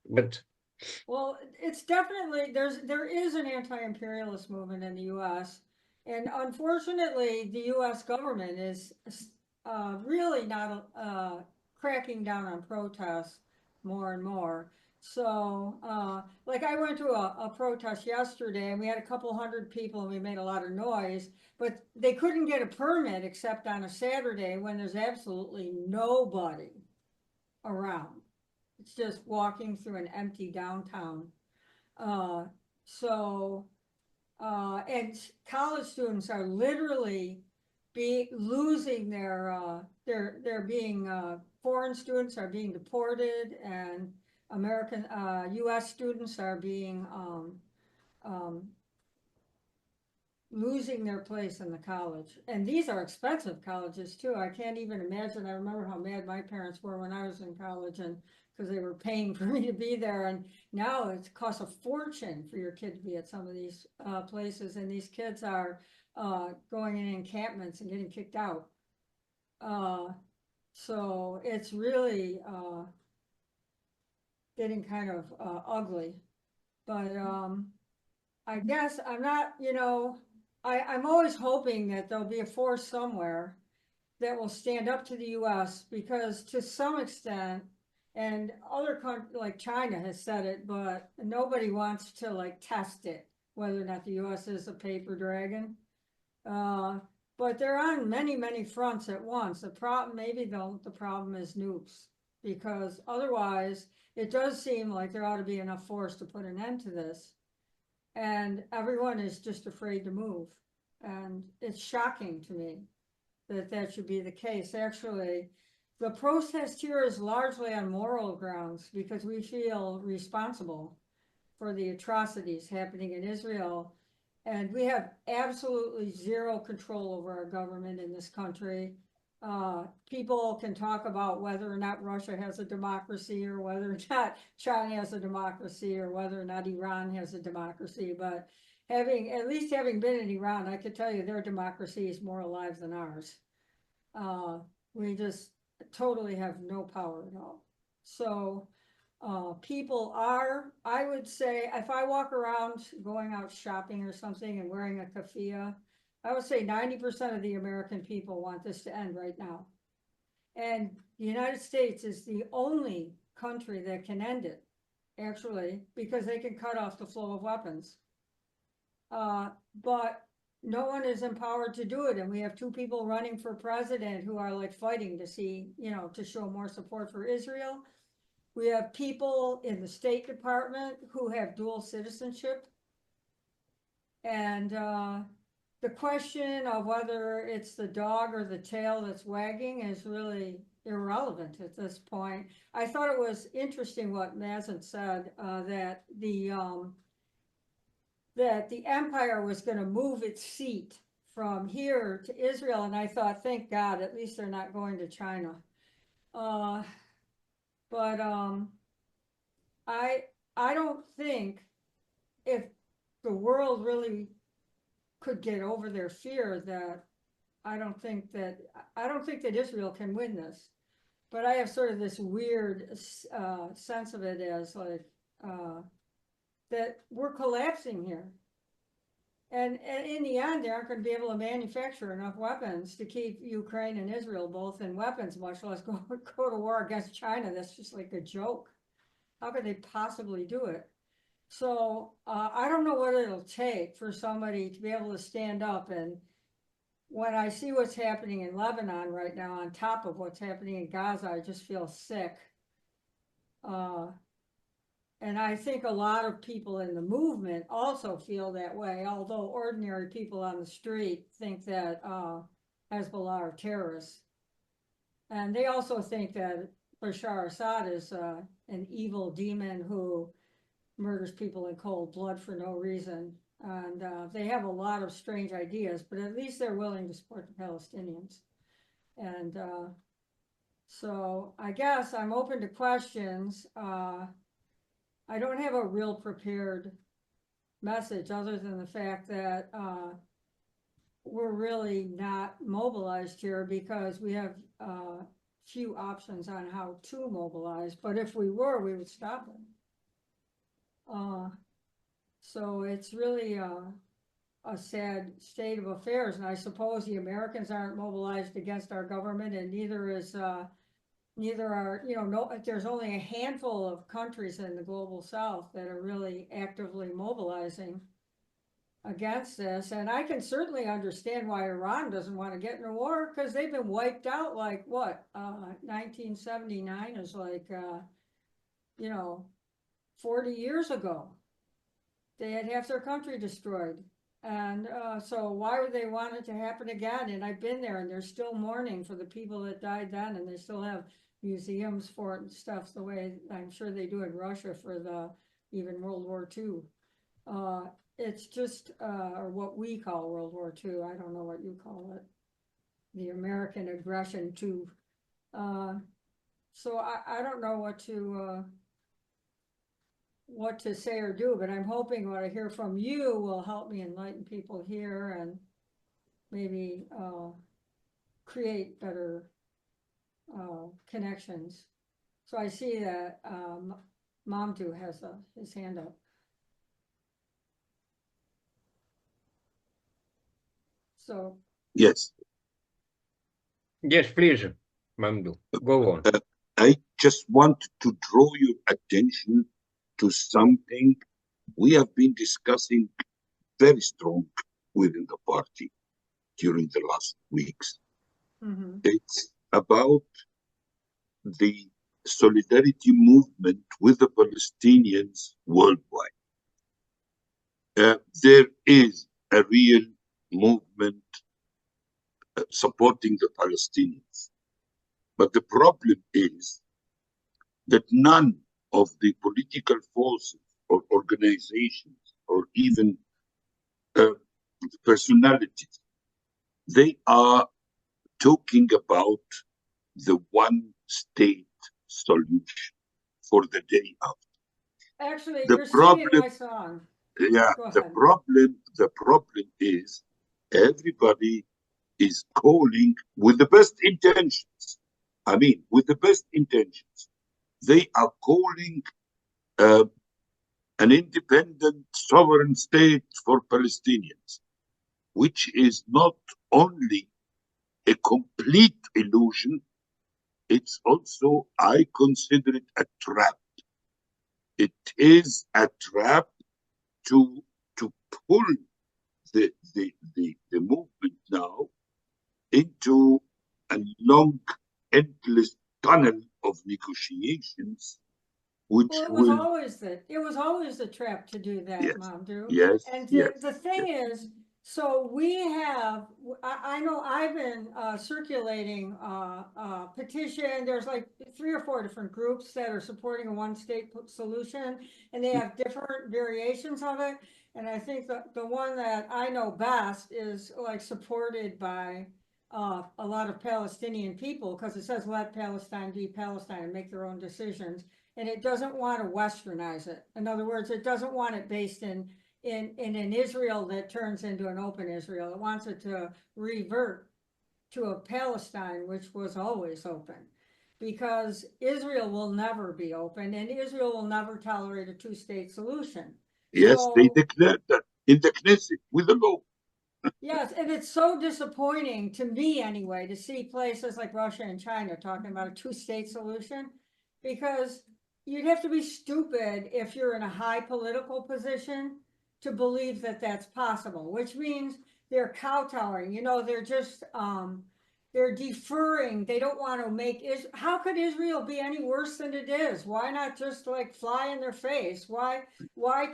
But Well, it's definitely there is an anti-imperialist movement in the U.S. and unfortunately, the U.S. government is really not cracking down on protests more and more. So, like I went to a protest yesterday, and we had a couple hundred people, and we made a lot of noise, but they couldn't get a permit except on a Saturday when there's absolutely nobody around. It's just walking through an empty downtown. Uh, so, and college students are literally losing they're being, foreign students are being deported and US students are being, um, losing their place in the college. And these are expensive colleges too. I can't even imagine. I remember how mad my parents were when I was in college and because they were paying for me to be there. And now it costs a fortune for your kid to be at some of these places. And these kids are going in encampments and getting kicked out. Uh, so it's really getting kind of ugly. But I guess I'm not, I'm always hoping that there'll be a force somewhere that will stand up to the US because to some extent, and other countries like China has said it, but nobody wants to like test it, whether or not the US is a paper dragon. Uh, but they're on many, many fronts at once. The problem is nukes, because otherwise it does seem like there ought to be enough force to put an end to this and everyone is just afraid to move. And it's shocking to me that that should be the case. Actually, the protest here is largely on moral grounds because we feel responsible for the atrocities happening in Israel. And we have absolutely zero control over our government in this country. People can talk about whether or not Russia has a democracy or whether or not China has a democracy or whether or not Iran has a democracy. But at least having been in Iran, I could tell you their democracy is more alive than ours. Uh, we just totally have no power at all. So people are, I would say, if I walk around going out shopping or something and wearing a keffiyeh, I would say 90% of the American people want this to end right now. And the United States is the only country that can end it, actually, because they can cut off the flow of weapons. But no one is empowered to do it. And we have two people running for president who are like fighting to see, to show more support for Israel. We have people in the State Department who have dual citizenship. And the question of whether it's the dog or the tail that's wagging is really irrelevant at this point. I thought it was interesting what Mazen said, that the empire was going to move its seat from here to Israel, and I thought, thank God, at least they're not going to China. Uh, but I I don't think if the world really could get over their fear that I don't think that Israel can win this. But I have sort of this weird sense of it as like uh, that we're collapsing here. And in the end, they aren't going to be able to manufacture enough weapons to keep Ukraine and Israel both in weapons, much less go to war against China. That's just like a joke. How could they possibly do it? So I don't know what it'll take for somebody to be able to stand up. And when I see what's happening in Lebanon right now, on top of what's happening in Gaza, I just feel sick. Uh, and I think a lot of people in the movement also feel that way, although ordinary people on the street think that Hezbollah are terrorists. And they also think that Bashar Assad is an evil demon who murders people in cold blood for no reason. And they have a lot of strange ideas, but at least they're willing to support the Palestinians. And so I guess I'm open to questions. I don't have a real prepared message other than the fact that we're really not mobilized here because we have few options on how to mobilize, but if we were, we would stop it. So it's really a sad state of affairs, and I suppose the Americans aren't mobilized against our government, and neither are, there's only a handful of countries in the global south that are really actively mobilizing against this. And I can certainly understand why Iran doesn't want to get in a war, because they've been wiped out. Like what, 1979 is like 40 years ago. They had half their country destroyed. And so why would they want it to happen again? And I've been there, and they're still mourning for the people that died then, and they still have museums for it and stuff, the way I'm sure they do in Russia for even World War II. It's just, or what we call World War II, I don't know what you call it, the American aggression to, so I don't know what to say or do, but I'm hoping what I hear from you will help me enlighten people here and maybe create better connections. So I see that Mamdouh has his hand up. So yes, Yes, please, Mamdouh, go on. I just want to draw your attention to something we have been discussing very strong within the party during the last weeks. mm-hmm. It's about the solidarity movement with the Palestinians worldwide. There is a real movement supporting the Palestinians. But the problem is that none of the political forces or organizations or even personalities, they are talking about the one-state solution for the day after. Actually, you're singing my song. Yeah, the problem is everybody is calling with the best intentions. I mean, with the best intentions. They are calling an independent sovereign state for Palestinians, which is not only a complete illusion, it's also, I consider it a trap. It is a trap to pull the movement now into a long, endless tunnel of negotiations, which it was always the trap to do that, yes, Mamdouh. yes, And yes, the thing is, so we have, I know I've been circulating a petition. There's like 3 or 4 different groups that are supporting a one-state solution, and they have different variations of it. And I think the one that I know best is like supported by a lot of Palestinian people, because it says let Palestine be Palestine and make their own decisions. And it doesn't want to westernize it. In other words, it doesn't want it based in an Israel that turns into an open Israel. It wants it to revert to a Palestine which was always open, because Israel will never be open, and Israel will never tolerate a two-state solution. yes, So, they declared that in the Knesset with the law. yes, and it's so disappointing to me anyway to see places like Russia and China talking about a two-state solution, because you'd have to be stupid if you're in a high political position to believe that that's possible, which means they're kowtowing, they're just, they're deferring. They don't want to make how could Israel be any worse than it is? Why not just like fly in their face? Why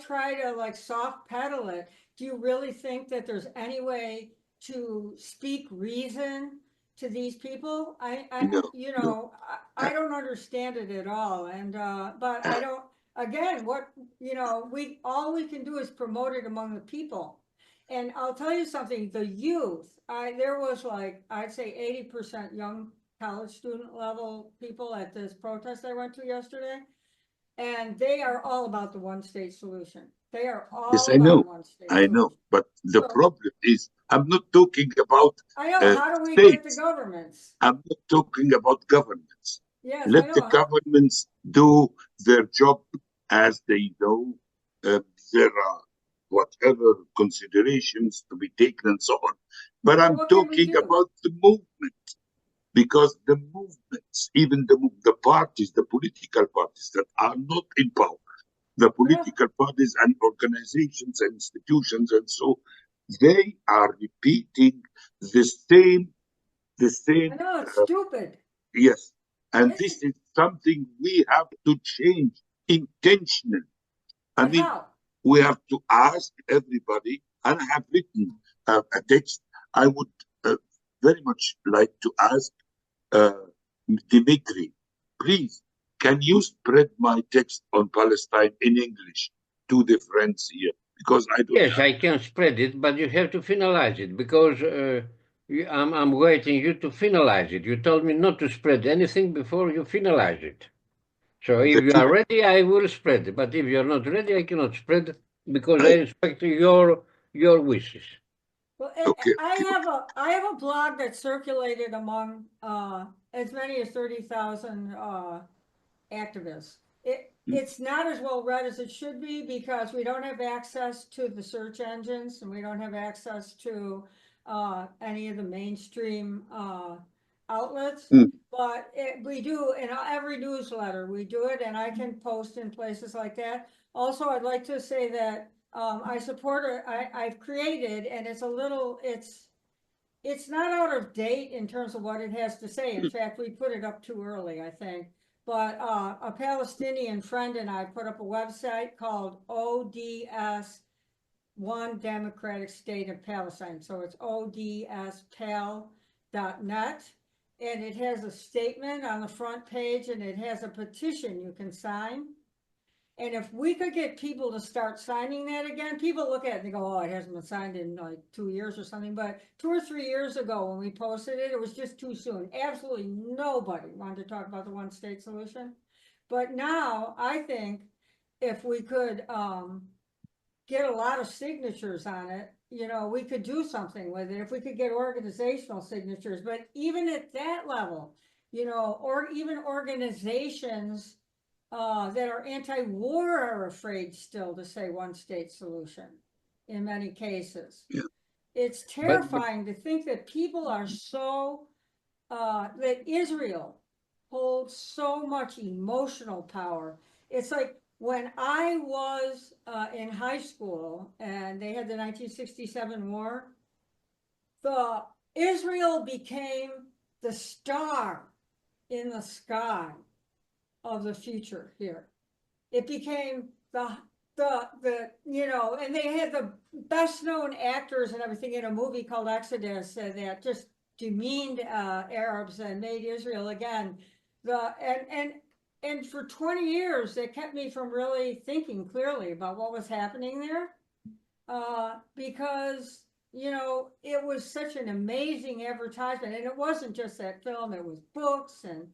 try to like soft pedal it? Do you really think that there's any way to speak reason to these people? No. I don't understand it at all. And but I don't, again, all we can do is promote it among the people. And I'll tell you something, the youth, there was like, I'd say 80% young college student level people at this protest I went to yesterday. And they are all about the one state solution. They are Yes, all I know. about one state I know. solution. But the So- problem is, I'm not talking about I know, how do we get the states. governments? I'm not talking about governments. Yes, I Let the know. governments do their job as they know. There are whatever considerations to be taken and so on. But So I'm what can we talking do? about the movement, because the movements, even the parties, the political parties that are not in power, the political parties and organizations and institutions and so, they are repeating the same I know, it's stupid. yes, and It's- this is something we have to change intentionally. I But mean, how? we have to ask everybody, and I have written a text. I would very much like to ask Dimitri, please, can you spread my text on Palestine in English to the friends here? Because I don't Yes, have. I can spread it, but you have to finalize it because I'm waiting you to finalize it. You told me not to spread anything before you finalize it. So if The you truth. are ready, I will spread it. But if you're not ready, I cannot spread because I I, respect your wishes. Well, okay, I have a blog that circulated among as many as 30,000 activists. It's not as well read as it should be because we don't have access to the search engines and we don't have access to any of the mainstream outlets. Mm. But we do in every newsletter, we do it, and I can post in places like that. Also, I'd like to say that I support I've created, and it's not out of date in terms of what it has to say. In fact, we put it up too early, I think. But a Palestinian friend and I put up a website called ODS One Democratic State of Palestine. So it's odspal.net. And it has a statement on the front page and it has a petition you can sign. And if we could get people to start signing that again, people look at it and they go, oh, it hasn't been signed in like 2 years or something. But 2 or 3 years ago when we posted it, it was just too soon. Absolutely nobody wanted to talk about the one state solution. But now I think if we could get a lot of signatures on it, you know, we could do something with it. If we could get organizational signatures, but even at that level, you know, or even organizations that are anti-war are afraid still to say one state solution in many cases. Yeah. It's terrifying to think that people are so, that Israel holds so much emotional power. It's like when I was in high school and they had the 1967 war, the Israel became the star in the sky of the future here. It became the you know, and they had the best known actors and everything in a movie called Exodus that just demeaned Arabs and made Israel again. And for 20 years it kept me from really thinking clearly about what was happening there, because you know it was such an amazing advertisement, and it wasn't just that film; it was books and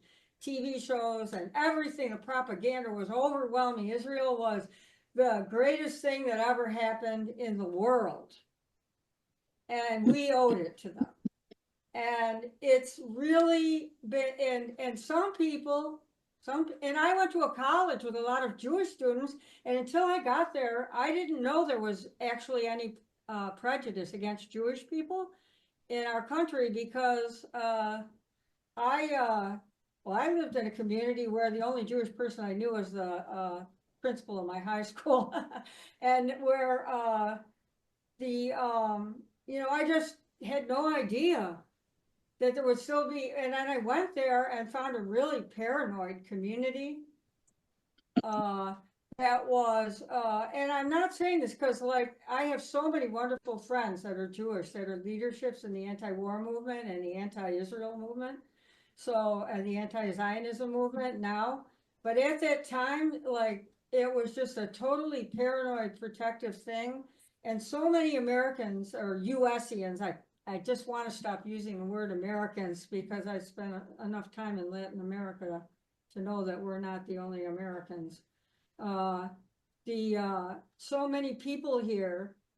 TV shows and everything. The propaganda was overwhelming. Israel was the greatest thing that ever happened in the world. And we owed it to them. And it's really been, and some people, and I went to a college with a lot of Jewish students, and until I got there, I didn't know there was actually any prejudice against Jewish people in our country because I lived in a community where the only Jewish person I knew was the principal of my high school, and where you know, I just had no idea that there would still be. And then I went there and found a really paranoid community. That was, and I'm not saying this because, like, I have so many wonderful friends that are Jewish that are leaderships in the anti-war movement and the anti-Israel movement. So, and the anti-Zionism movement now. But at that time, like, it was just a totally paranoid protective thing. And so many Americans or USians, I just want to stop using the word Americans because I spent enough time in Latin America to know that we're not the only Americans. the, so many people here